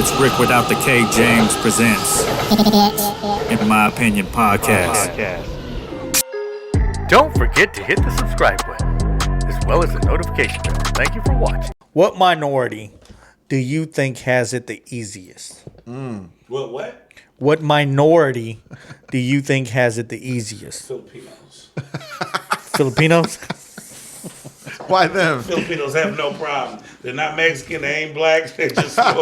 It's Ric without the K. James presents In My Opinion Podcast. Don't forget to hit the subscribe button, as well as the notification bell. Thank you for watching. What minority do you think has it the easiest? What? What minority do you think has it the easiest? Filipinos. Filipinos? Why them? Filipinos have no problem. They're not Mexican. They ain't black. They just work at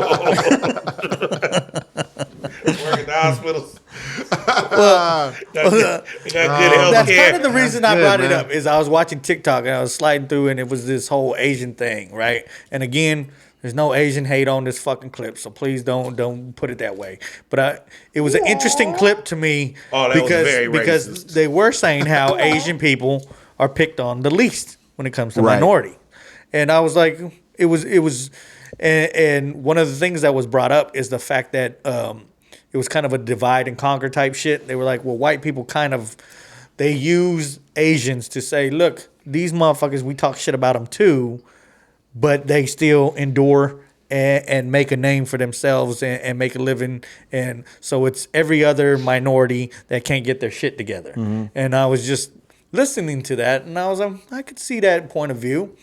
the hospitals. They got good health That's care. kind of the reason I good, brought it man. up is I was watching TikTok and I was sliding through and it was this whole Asian thing, right? And again, there's no Asian hate on this fucking clip, so please don't put it that way. But it was an interesting clip to me Oh, that was very because racist. they were saying how Asian people are picked on the least when it comes to Right. minority. And I was like, it was, and one of the things that was brought up is the fact that it was kind of a divide and conquer type shit. They were like, well, white people they use Asians to say, look, these motherfuckers, we talk shit about them too, but they still endure and make a name for themselves and make a living. And so it's every other minority that can't get their shit together. Mm-hmm. And I was just listening to that, and I was like, I could see that point of view.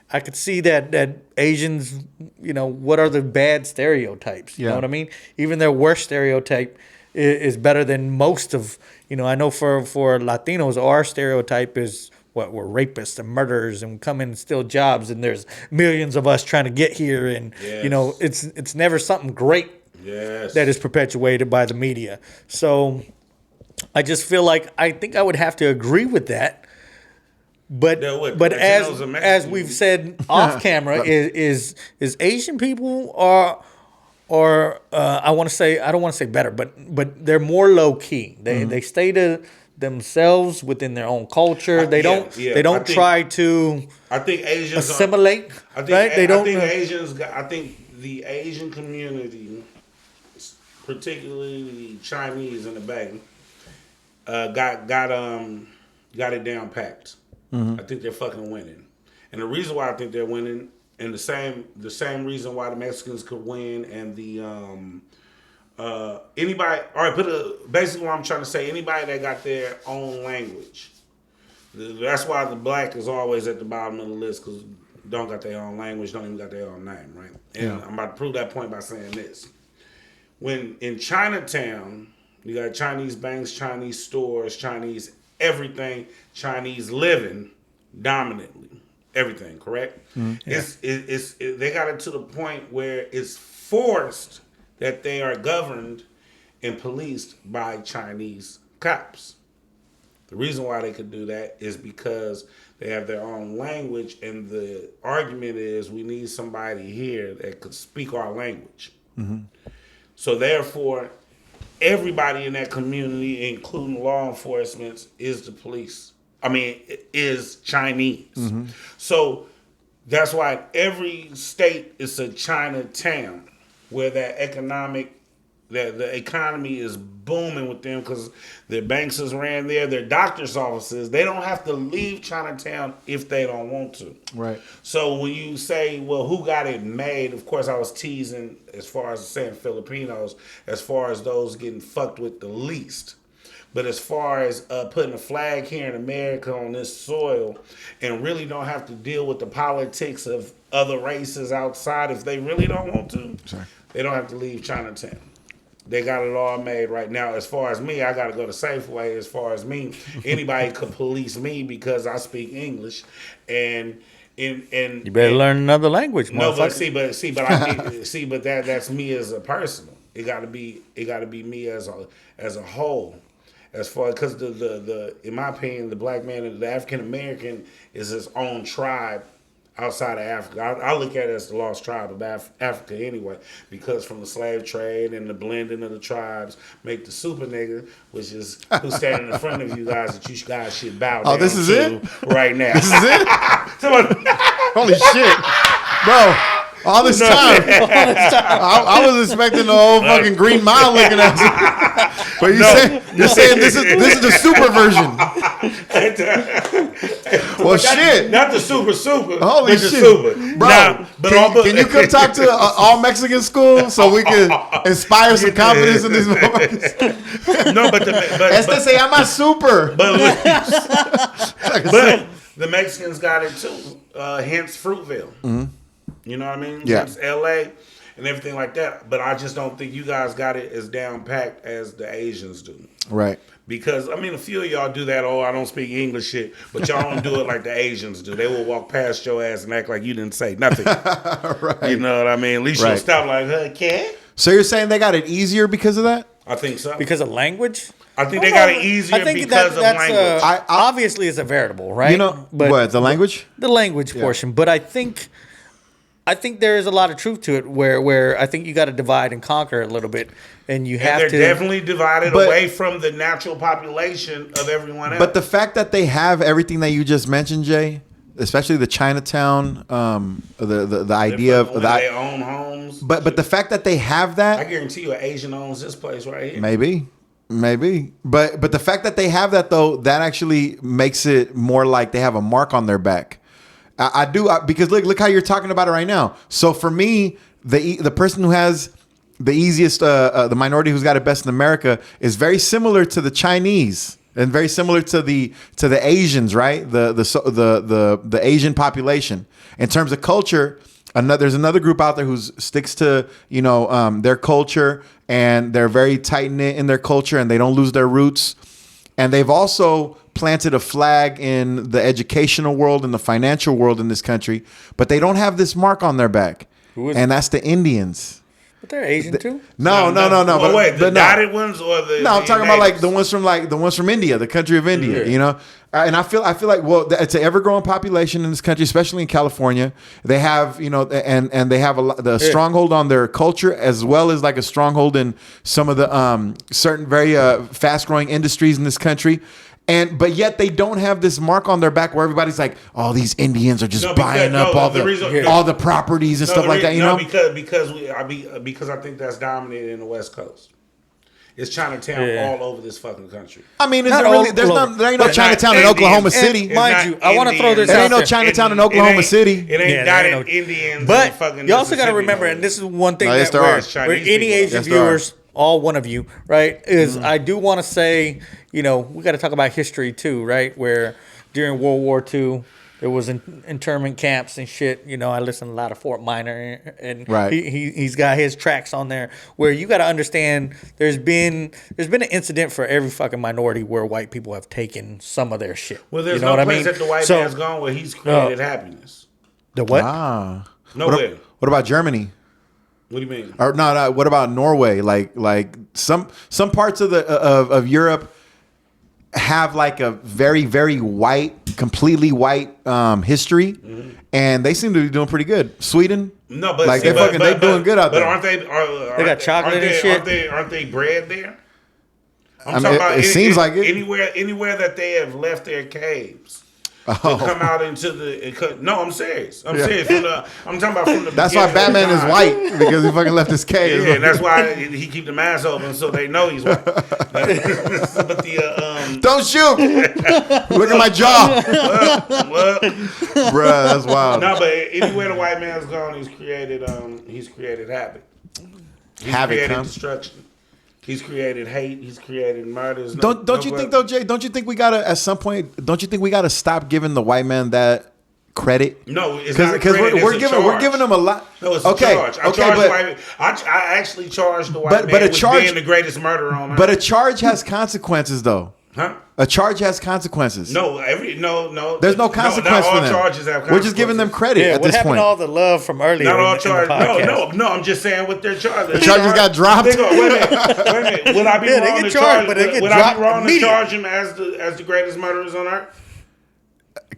I could see that Asians, what are the bad stereotypes? You know what I mean? Even their worst stereotype is better than most of, I know for Latinos, our stereotype is we're rapists and murderers and come in and steal jobs, and there's millions of us trying to get here, and it's never something great that is perpetuated by the media. So I just feel like I think I would have to agree with that. But as we've said off camera, is Asian people or I don't want to say better, but they're more low key. They stay to themselves within their own culture. They don't try to. I think Asians assimilate. I think, right? They don't. I think the Asian community, particularly the Chinese in the back, got it down packed. I think they're fucking winning, and the reason why I think they're winning, and the same reason why the Mexicans could win, and the anybody. All right, basically what I'm trying to say, anybody that got their own language. That's why the black is always at the bottom of the list, because don't got their own language, don't even got their own name, right? And I'm about to prove that point by saying this: when in Chinatown, you got Chinese banks, Chinese stores, Chinese everything, Chinese living dominantly, everything, correct? Mm-hmm. They got it to the point where it's forced that they are governed and policed by Chinese cops. The reason why they could do that is because they have their own language, and the argument is we need somebody here that could speak our language. Mm-hmm. So therefore, everybody in that community, including law enforcement, is the police. Is Chinese. Mm-hmm. So that's why every state is a Chinatown, where the economy is booming with them, because their banks is ran there, their doctor's offices. They don't have to leave Chinatown if they don't want to. Right. So when you say, well, who got it made? Of course, I was teasing as far as saying Filipinos, as far as those getting fucked with the least. But as far as putting a flag here in America on this soil, and really don't have to deal with the politics of other races outside if they really don't want to, they don't have to leave Chinatown. They got it all made right now. As far as me, I got to go to Safeway. As far as me, anybody could police me because I speak English, and you better learn another language. No, but that's me as a person. It got to be me as a whole. As far because the in my opinion, the black man, the African American, is his own tribe outside of Africa. I look at it as the lost tribe of Africa anyway, because from the slave trade and the blending of the tribes make the super nigga, which is who's standing in front of you guys that you guys should bow down this is to it? right now. This is it? Holy shit. Bro, All this time. I was expecting the whole fucking Green Mile looking at you. But you're saying this is the super version. Well, shit. Not the super. Holy but shit. the super. Bro, Nah, but can you come talk to all Mexican school so we can inspire some confidence in these motherfuckers? No, but Este se llama super. But the Mexicans got it too. Hence Fruitville. Mm-hmm. You know what I mean? Yeah. Hence LA and everything like that. But I just don't think you guys got it as down packed as the Asians do. Right. Because, I mean, a few of y'all do that, I don't speak English shit, but y'all don't do it like the Asians do. They will walk past your ass and act like you didn't say nothing. Right. You know what I mean? At least you'll stop like, okay. So you're saying they got it easier because of that? I think so. Because of language? I think they got it easier because of language. Obviously, it's a variable, right? You know, what, the language? The language portion. But I think there is a lot of truth to it where I think you got to divide and conquer a little bit. And you have they're to. Definitely divided away from the natural population of everyone else. But the fact that they have everything that you just mentioned, Jay, especially the Chinatown, the idea of their own homes. But the fact that they have that, I guarantee you, an Asian owns this place right here. Maybe. But the fact that they have that though, that actually makes it more like they have a mark on their back. I do because look how you're talking about it right now. So for me, the person who has the easiest, the minority who's got it best in America is very similar to the Chinese and very similar to the Asians, right? The Asian population in terms of culture. There's another group out there who sticks to their culture and they're very tight knit in their culture and they don't lose their roots. And they've also planted a flag in the educational world and the financial world in this country, but they don't have this mark on their back, and that's the Indians. But they're Asian too. No. Well, wait, the dotted ones or the? No, I'm talking about like the ones from India, the country of India. Mm-hmm. You know, and I feel like it's an ever growing population in this country, especially in California. They have and they have the stronghold on their culture as well as like a stronghold in some of the certain very fast growing industries in this country. But yet they don't have this mark on their back where everybody's like, oh, these Indians are just buying up all the properties and stuff like that. You know, because I think that's dominated in the West Coast. It's Chinatown all over this fucking country. I mean, there ain't no Chinatown in Oklahoma City. Mind you, I want to throw this out there. There ain't no Chinatown in Oklahoma City. It ain't dotted Indians. But you also got to remember, and this is one thing that where any Asian viewers, all one of you, right, is I do want to say, we got to talk about history too, right? Where during World War II, there was internment camps and shit. I listen to a lot of Fort Minor, and he's got his tracks on there. Where you got to understand, there's been an incident for every fucking minority where white people have taken some of their shit. Well, there's no place that the white man's gone where he's created happiness. The what? Nowhere. What about Germany? What do you mean? Or no. What about Norway? Like some parts of Europe have like a very, very completely white history, and they seem to be doing pretty good. Sweden, no, but like they're doing good out there. But aren't they? They got chocolate and shit. Aren't they bred there? I'm talking about. It seems like it. Anywhere that they have left their caves. To come out into the. No, I'm serious. I'm serious. I'm talking about from the. That's why Batman is white, because he fucking left his cave. Yeah, that's why he keep the mask open so they know he's white. But don't shoot! Look at my jaw. What? Bruh, that's wild. No, but anywhere the white man's gone, he's created havoc. He's created destruction. He's created hate. He's created murders. Don't you think though, Jay? Don't you think we gotta at some point? Don't you think we gotta stop giving the white man that credit? No, it's not credit. We're giving them a lot. No, it's a charge. I actually charge the white man with being the greatest murderer on earth. But a charge has consequences, though. Huh? A charge has consequences. No. There's no consequence for them. Charges have consequences. We're just giving them credit at this point. What happened to all the love from earlier? Not all charges. No. I'm just saying what their charges. The charges got dropped. Wait a minute. Would I be wrong to charge? Would I be wrong to charge him as the greatest murderers on earth?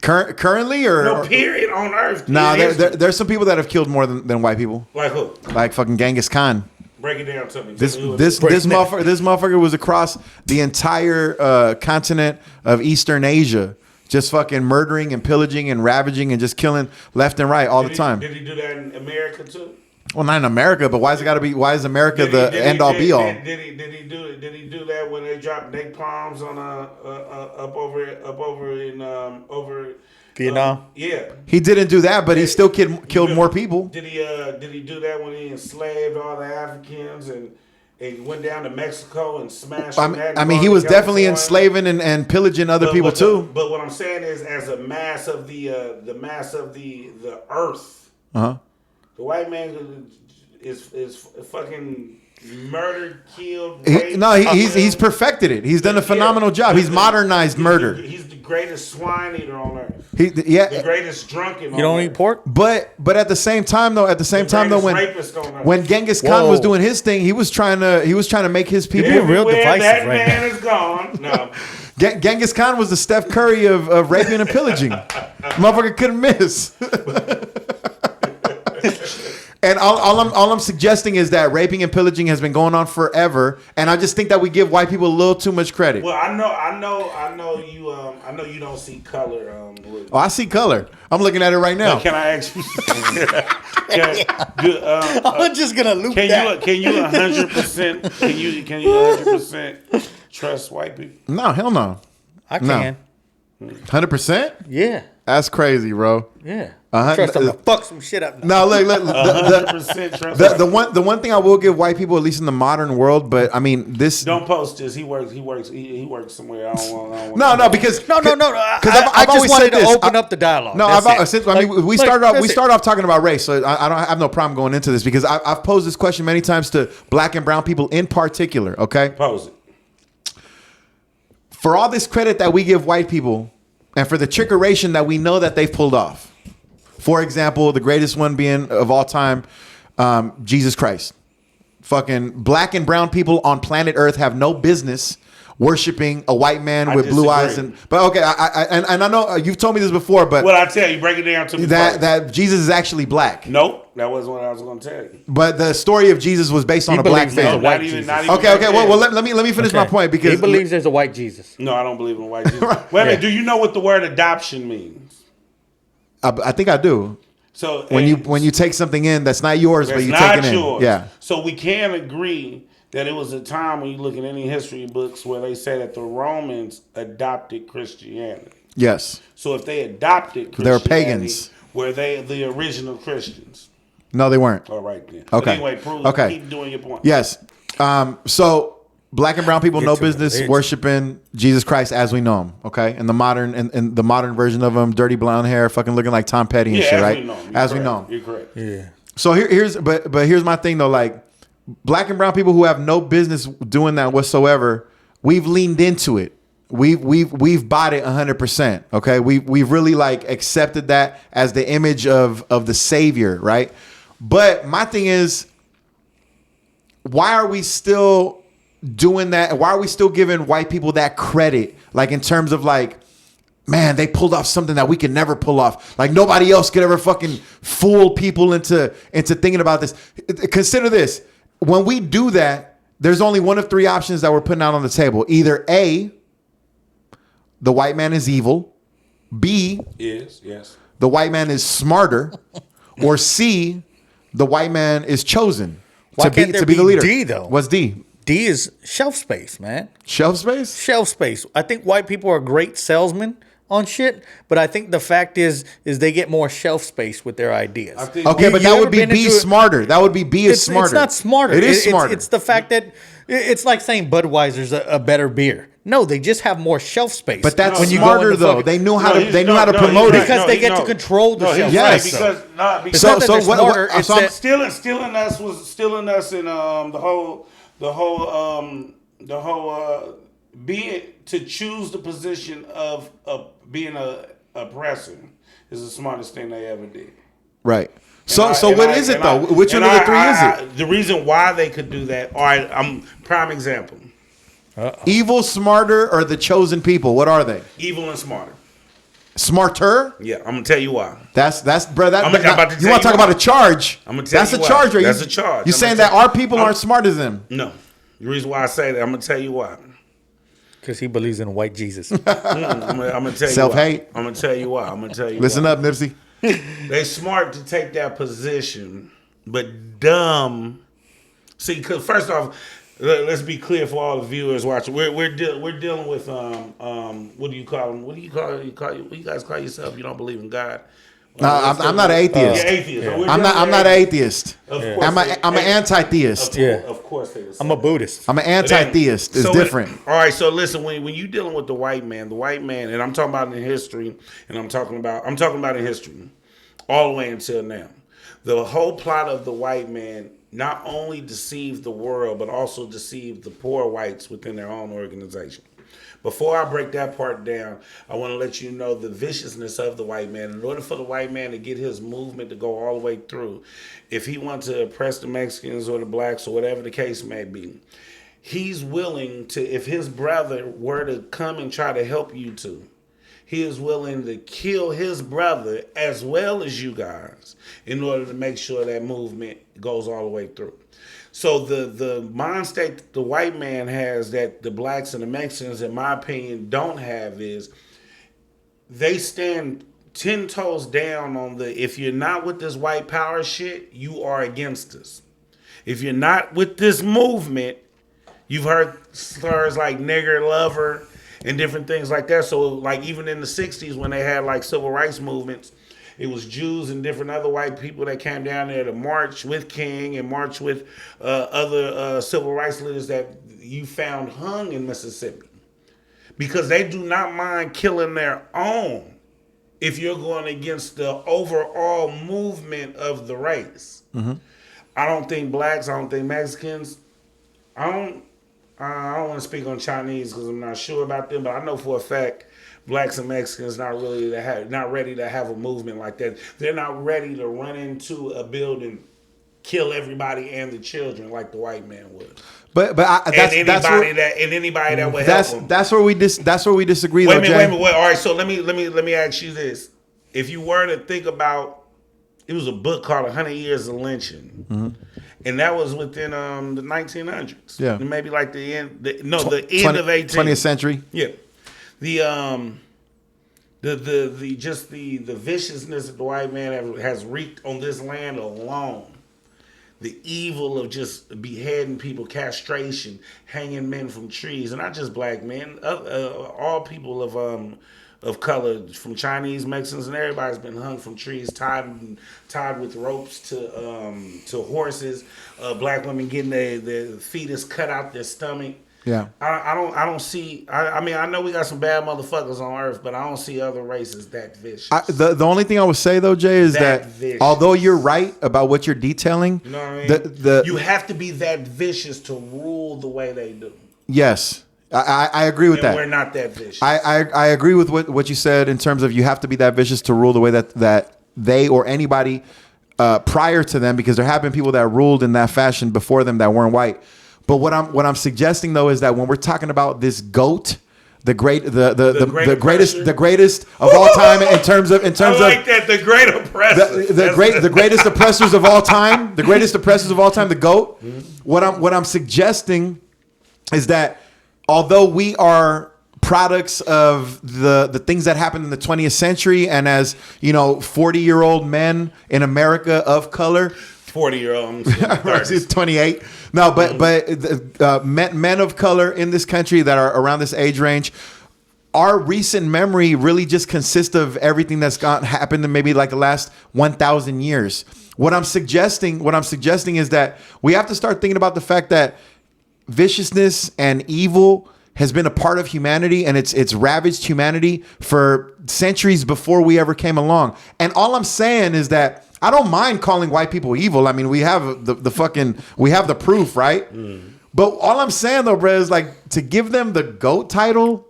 Currently, or no, period on earth. Nah, there's some people that have killed more than white people. Like who? Like fucking Genghis Khan. Break it down to me. This motherfucker was across the entire continent of Eastern Asia just fucking murdering and pillaging and ravaging and just killing left and right all the time. Did he do that in America too? Well, not in America, but why is it got to be? Why is America the end all be all? Did he do that when they dropped napalms on up over in Vietnam? Yeah. He didn't do that, but he still killed more people. Did he do that when he enslaved all the Africans and went down to Mexico and smashed? I mean, he was definitely enslaving and pillaging other people too. But what I'm saying is, as a mass of the earth, the white man is fucking murdered, killed. He's perfected it. He's done a phenomenal job. He's modernized murder. He's the greatest swine eater on earth. The greatest drunken. You don't eat pork? But at the same time though, when Genghis Khan was doing his thing, he was trying to make his people real divisive that right man now. is gone. No. Genghis Khan was the Steph Curry of raping and pillaging. Motherfucker couldn't miss. And all I'm suggesting is that raping and pillaging has been going on forever, and I just think that we give white people a little too much credit. Well, I know you don't see color. I see color. I'm looking at it right now. But can I ask you? I'm just gonna loop that. Can you 100%? Can you 100% trust white people? No, hell no. I can. 100%? Yeah. That's crazy, bro. Yeah. Trust them to fuck some shit up. No, look. 100% trust. The one thing I will give white people, at least in the modern world, but I mean this. Don't post this. He works somewhere. I don't want. No, because I just wanted to open up the dialogue. No, we started off talking about race, so I don't have no problem going into this because I've posed this question many times to black and brown people in particular. Okay, pose it. For all this credit that we give white people, and for the trickeration that we know that they've pulled off. For example, the greatest one being of all time, Jesus Christ. Fucking black and brown people on planet Earth have no business worshiping a white man with blue eyes. But okay, I know you've told me this before, but what I tell you, break it down to me. That Jesus is actually black. Nope, that wasn't what I was going to tell you. But the story of Jesus was based on a black man. Not even okay. Well, let me finish my point because he believes there's a white Jesus. No, I don't believe in a white Jesus. Wait a minute, do you know what the word adoption means? I think I do. So when you take something in that's not yours, but you take it in, yeah. So we can agree that it was a time when you look at any history books where they say that the Romans adopted Christianity. Yes. So if they adopted Christianity, they're pagans. Were they the original Christians? No, they weren't. All right then. Okay. But anyway, keep doing your point. Yes. So black and brown people no business worshiping Jesus Christ as we know him. Okay, and the modern version of him, dirty blonde hair, fucking looking like Tom Petty and shit, right? As we know him. You're correct. Yeah. So here's my thing though, like black and brown people who have no business doing that whatsoever, we've leaned into it. We've bought it 100%. Okay, we've really like accepted that as the image of the savior, right? But my thing is, why are we still doing that? Why are we still giving white people that credit? Like in terms of like, man, they pulled off something that we could never pull off. Like nobody else could ever fucking fool people into thinking about this. Consider this. When we do that, there's only one of three options that we're putting out on the table. Either A, the white man is evil. B, yes. The white man is smarter. Or C, the white man is chosen to be the leader. D though? What's D? D is shelf space, man. Shelf space? Shelf space. I think white people are great salesmen on shit, but I think the fact is they get more shelf space with their ideas. Okay, but that would be B smarter. That would be B is smarter. It's not smarter. It is smarter. It's the fact that it's like saying Budweiser's a better beer. No, they just have more shelf space. But that's smarter though. They knew how to promote it because they get to control the shelf space. Because so what? Stealing us in the whole being to choose the position of being a oppressor is the smartest thing they ever did. Right. So what is it though? Which one of the three is it? The reason why they could do that. All right, I'm prime example. Evil, smarter, or the chosen people? What are they? Evil and smarter. Smarter? Yeah, I'm gonna tell you why. That's bro. You want to talk about a charge? I'm gonna tell you why. That's a charge. Right? That's a charge. You're saying that our people aren't smart as them? No. The reason why I say that, I'm gonna tell you why. Because he believes in white Jesus. I'm gonna tell you Self-hate. why. I'm gonna tell you why. Listen up, Nipsey. They smart to take that position, but dumb. See, because first off, let's be clear for all the viewers watching. We're dealing with what do you call them? What do you guys call yourself? You don't believe in God? No, I'm not an atheist. You're atheist. Yeah. We're I'm dealing not with an atheist. Of Yeah. course I'm an anti-theist. Of course they would say I'm a that. Buddhist. I'm an anti-theist. It's So different. all right, so listen, when you dealing with the white man, and I'm talking about in history, and I'm talking about in history, all the way until now. The whole plot of the white man not only deceived the world, but also deceived the poor whites within their own organization. Before I break that part down, I want to let you know the viciousness of the white man. In order for the white man to get his movement to go all the way through, if he wants to oppress the Mexicans or the blacks or whatever the case may be, he's willing to, if his brother were to come and try to help you two, he is willing to kill his brother as well as you guys in order to make sure that movement goes all the way through. So the mind state that the white man has that the blacks and the Mexicans, in my opinion, don't have is they stand 10 toes down on the, if you're not with this white power shit, you are against us. If you're not with this movement, you've heard slurs like nigger lover and different things like that. So like even in the 60s when they had like civil rights movements, it was Jews and different other white people that came down there to march with King and march with other civil rights leaders that you found hung in Mississippi. Because they do not mind killing their own if you're going against the overall movement of the race. Mm-hmm. I don't think blacks, I don't think Mexicans, I don't want to speak on Chinese because I'm not sure about them, but I know for a fact blacks and Mexicans not ready to have a movement like that. They're not ready to run into a building, kill everybody and the children like the white man would. But anybody that would help them. That's where we disagree. Wait a minute. All right, so let me ask you this: if you were to think about, it was a book called 100 Years of Lynching. Mm-hmm. And that was within the 1900s. Yeah, maybe like the end of 20th century. Yeah, the viciousness that the white man has wreaked on this land alone, the evil of just beheading people, castration, hanging men from trees, and not just black men, all people of color, from Chinese, Mexicans, and everybody's been hung from trees, tied with ropes to horses. Black women getting their fetus cut out their stomach. Yeah, I don't see. I mean, I know we got some bad motherfuckers on earth, but I don't see other races that vicious. The only thing I would say though, Jay, is that vicious. Although you're right about what you're detailing, you know what I mean? You have to be that vicious to rule the way they do. Yes. I agree with that. We're not that vicious. I agree with what you said in terms of you have to be that vicious to rule the way that they or anybody prior to them, because there have been people that ruled in that fashion before them that weren't white. But what I'm suggesting though is that when we're talking about this GOAT, the greatest of all time in terms of the great oppressors, the greatest oppressors of all time, the GOAT. Mm-hmm. What I'm suggesting is that although we are products of the things that happened in the 20th century, and as 40-year-old men in America of color, 40-year-old, 28. No, but men of color in this country that are around this age range, our recent memory really just consists of everything that's happened in maybe like the last 1,000 years. What I'm suggesting is that we have to start thinking about the fact that viciousness and evil has been a part of humanity, and it's ravaged humanity for centuries before we ever came along. And all I'm saying is that I don't mind calling white people evil. I mean, we have we have the proof, right? Mm. But all I'm saying though, bro, is like to give them the GOAT title.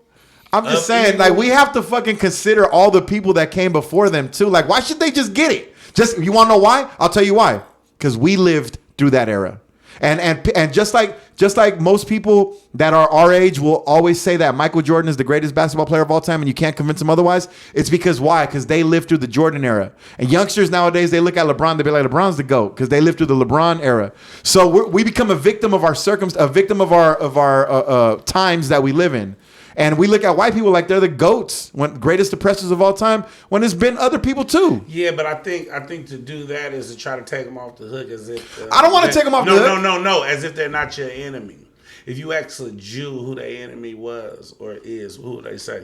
I'm just saying, evil. Like, we have to fucking consider all the people that came before them too. Like, why should they just get it? You want to know why? I'll tell you why. Because we lived through that era. And just like most people that are our age will always say that Michael Jordan is the greatest basketball player of all time, and you can't convince them otherwise. It's because why? Because they lived through the Jordan era. And youngsters nowadays, they look at LeBron, they be like, LeBron's the GOAT, because they lived through the LeBron era. So we become a victim of our a victim of our times that we live in. And we look at white people like they're the GOATs, greatest oppressors of all time, when there's been other people too. Yeah, but I think to do that is to try to take them off the hook as if I don't want to take them off the hook. No, as if they're not your enemy. If you ask a Jew who their enemy was or is, who would they say?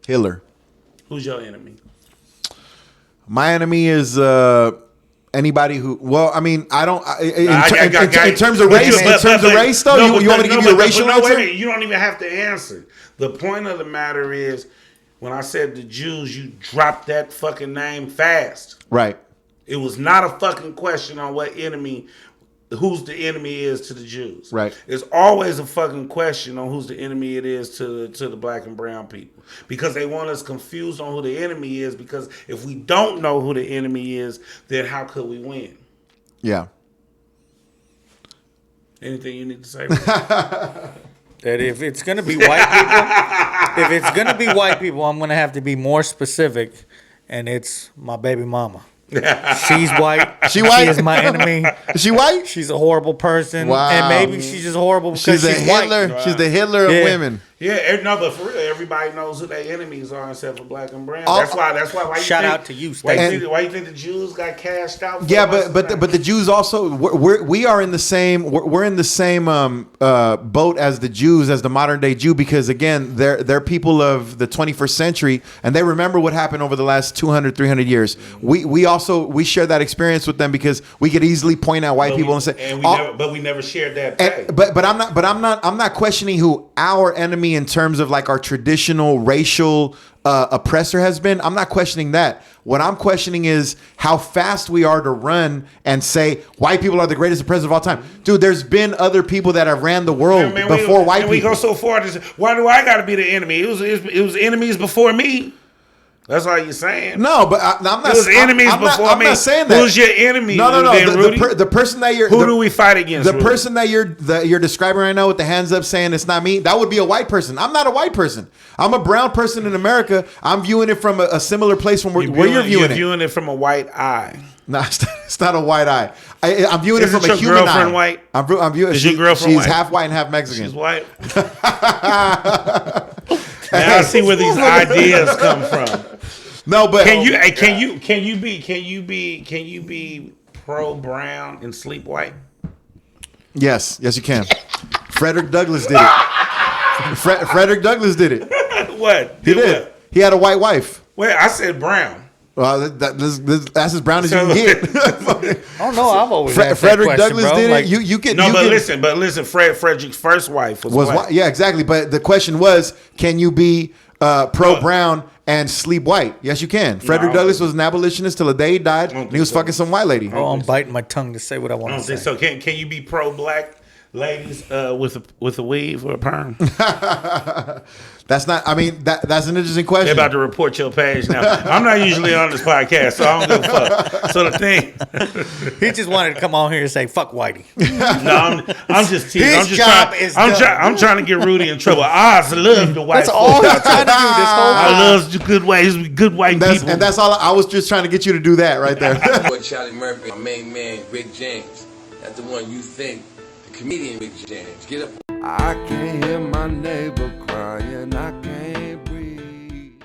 Hitler. Who's your enemy? My enemy is anybody who. Well, I mean, I don't. In terms of race, though, you want me to give you a racial answer? You don't even have to answer. The point of the matter is, when I said the Jews, you dropped that fucking name fast. Right. It was not a fucking question on who's the enemy is to the Jews. Right. It's always a fucking question on who's the enemy it is to the black and brown people. Because they want us confused on who the enemy is, because if we don't know who the enemy is, then how could we win? Yeah. Anything you need to say? That if it's gonna be white people, I'm gonna have to be more specific, and it's my baby mama. She's white. She white? She is my enemy. Is she white? She's a horrible person. Wow. And maybe she's just horrible because She's the Hitler. white. She's the Hitler of women. Yeah, no, but for real, everybody knows who their enemies are except for black and brown. Oh, that's why. Why shout out to you, why Stacey. you think the Jews got cashed out? Yeah, but the Jews also we are in the same we're in the same boat as the Jews, as the modern day Jew, because again they're people of the 21st century and they remember what happened over the last 200 300 years. We share that experience with them because we could easily point out white people and say we never shared that pay. But I'm not questioning who our enemy in terms of like our traditional racial oppressor has been. I'm not questioning that. What I'm questioning is how fast we are to run and say white people are the greatest oppressor of all time. Dude, there's been other people that have ran the world before white people. We go so far to say, why do I got to be the enemy? It was enemies before me. That's all you're saying. No, but I'm not. It was enemies before me. I'm not saying that. Who's your enemy? No. The person that you're. Who do we fight against? The person that you're describing right now with the hands up saying it's not me. That would be a white person. I'm not a white person. I'm a brown person in America. I'm viewing it from a similar place from where you're viewing it. You're viewing it from a white eye. No, it's not a white eye. I'm viewing it from a human eye. Is your girlfriend white? I'm viewing. Is your girlfriend she's white? half white and half Mexican. She's white. Now I see where these ideas come from. No, but can you be pro brown and sleep white? Yes, you can. Frederick Douglass did it. Frederick Douglass did it. What? He did. What? He had a white wife. Wait, I said brown. Well, that's as brown as you can get. I don't know. I've always had Frederick that question, Douglass bro. did like, it. You can. No, but listen. Frederick's first wife was white. Yeah, exactly. But the question was, can you be pro brown and sleep white? Yes, you can. Frederick Douglass was an abolitionist till the day he died, and he was fucking some white lady. Oh, I'm biting my tongue to say what I want to say. So can you be pro black ladies with a weave or a perm? That's not. I mean, that's an interesting question. They're about to report your page now. I'm not usually on this podcast, so I don't give a fuck. So the thing, he just wanted to come on here and say "fuck Whitey." No, I'm just teasing. I'm trying to get Rudy in trouble. I love the white. That's all I'm trying to do this whole time. I love good white people. And that's all. I was just trying to get you to do that right there. Charlie Murphy, my main man, Ric James. That's the one you think, the comedian Ric James. Get up. I can't hear my neighbor crying, I can't breathe.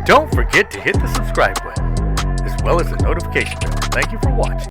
Don't forget to hit the subscribe button, as well as the notification bell. Thank you for watching.